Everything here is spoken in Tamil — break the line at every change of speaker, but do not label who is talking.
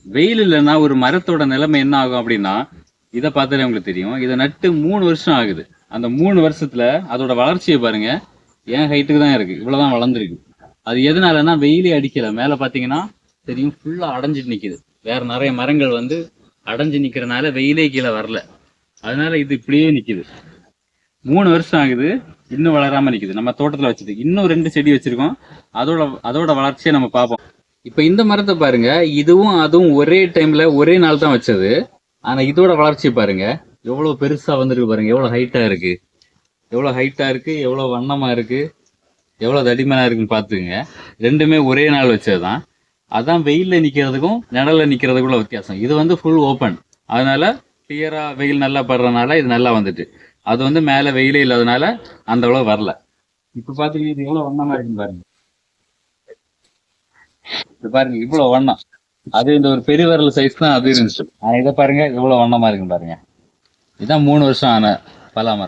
வெயில் இல்லைன்னா ஒரு மரத்தோட நிலைமை என்ன ஆகும் அப்படின்னா, இதை பார்த்தாலே உங்களுக்கு தெரியும். இதை நட்டு 3 வருஷம் ஆகுது. அந்த 3 வருஷத்துல அதோட வளர்ச்சியை பாருங்க. என் ஹைட்டுக்கு தான் இருக்கு, இவ்வளவுதான் வளர்ந்துருக்கு. அது எதனாலன்னா வெயிலே அடிக்கல. மேல பாத்தீங்கன்னா தெரியும், ஃபுல்லா அடைஞ்சிட்டு நிக்குது. வேற நிறைய மரங்கள் வந்து அடைஞ்சு நிக்கிறனால வெயிலே கீழே வரல. அதனால இது இப்படியே நிக்குது. 3 வருஷம் ஆகுது, இன்னும் வளராம நிக்குது. நம்ம தோட்டத்துல வச்சது இன்னும் 2 செடி வச்சிருக்கோம். அதோட அதோட வளர்ச்சியை நம்ம பார்ப்போம். இப்ப இந்த மரத்தை பாருங்க, இதுவும் அதுவும் ஒரே டைம்ல ஒரே நாள் தான் வச்சது. ஆனா இதோட வளர்ச்சி பாருங்க, எவ்வளவு பெருசா வந்திருக்கு பாருங்க. எவ்வளவு ஹைட்டா இருக்கு, எவ்வளவு ஹைட்டா இருக்கு, எவ்வளவு வண்ணமா இருக்கு, எவ்வளவு தடிமனா இருக்குன்னு பாத்துக்கங்க. ரெண்டுமே ஒரே நாள் வச்சதுதான். அதான் வெயில்ல நிக்கிறதுக்கும் நிழல்ல நிக்கிறதுக்குள்ள வித்தியாசம். இது வந்து ஃபுல் ஓப்பன், அதனால கிளியரா வெயில் நல்லா படுறதுனால இது நல்லா வந்துட்டு. அது வந்து மேல வெயிலே இல்லாதனால அந்த அளவு வரல. இப்ப பாத்தீங்கன்னா இது எவ்வளவு வண்ணமா இருக்குன்னு பாருங்க. இது பாருங்க, இவ்வளவு வண்ணம். அது இந்த ஒரு பெரிய விரல் சைஸ் தான் அது இருந்துச்சு. ஆனா இதை பாருங்க எவ்வளவு வண்ணமா இருக்குன்னு பாருங்க. இதான் 3 வருஷம் ஆன பலாமரம்.